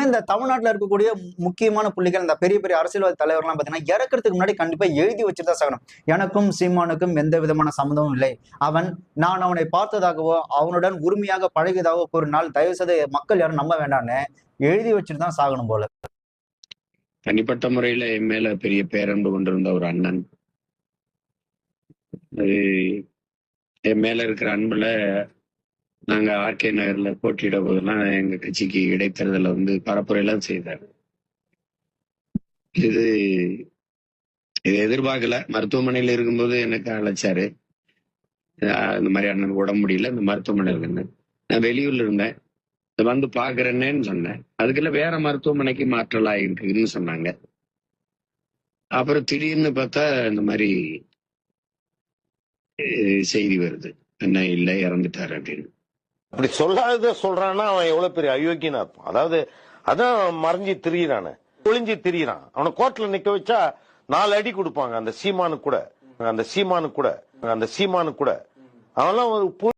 எப்பவுமே இந்த தமிழ்நாட்டுல இருக்கக்கூடிய முக்கியமான புள்ளிகள், இந்த பெரிய பெரிய அரசியல்வாதி தலைவர்லாம் பாத்தீங்கன்னா, இறக்கறதுக்கு முன்னாடி கண்டிப்பா எழுதி வச்சுட்டு தான் சாகணும். எனக்கும் சீமானுக்கும் எந்த விதமான சம்மந்தமும் இல்லை. நான் அவனை பார்த்ததாகவோ, அவனுடன் உரிமையாக பழகியதாகவோ கூறினால், தயவு செய்து மக்கள் யாரும் நம்ப வேண்டாம்ன்னு எழுதி வச்சுட்டு தான் சாகணும் போல. தனிப்பட்ட முறையில என் மேல பெரிய பேரன்பு கொண்டிருந்த ஒரு அண்ணன். அது என் மேல இருக்கிற அன்புல நாங்க ஆர்கே நகர்ல போட்டியிட போதெல்லாம் எங்க கட்சிக்கு இடைத்தேர்தல பரப்புரையெல்லாம் செய்தார். இது எதிர்பார்க்கல. மருத்துவமனையில இருக்கும்போது எனக்கு அழைச்சாரு. இந்த மாதிரி அண்ணன் உடம்பு முடியல, இந்த மருத்துவமனையில் இருந்தேன். நான் வெளியூர்ல இருந்தேன். வந்து பாக்குறேன்னு சொன்னேன். அதுக்குள்ள வேற மருத்துவமனைக்கு மாற்றலா இருக்குன்னு சொன்னாங்க. அப்புறம் திடீர்னு பார்த்தா இந்த மாதிரி செய்தி வருது, என்ன இல்ல இறந்துட்டாரு அப்படின்னு. அப்படி சொல்லாத சொல்றான்னா அவன் எவ்வளவு பெரிய அயோக்கியனா இருப்பான். அதாவது அதான் மறைஞ்சி திரியிறானு, ஒளிஞ்சி திரியிறான். அவனை கோர்ட்ல நிக்க வச்சா 4 அடி கொடுப்பாங்க. அந்த சீமானு கூட அவன்லாம் ஒரு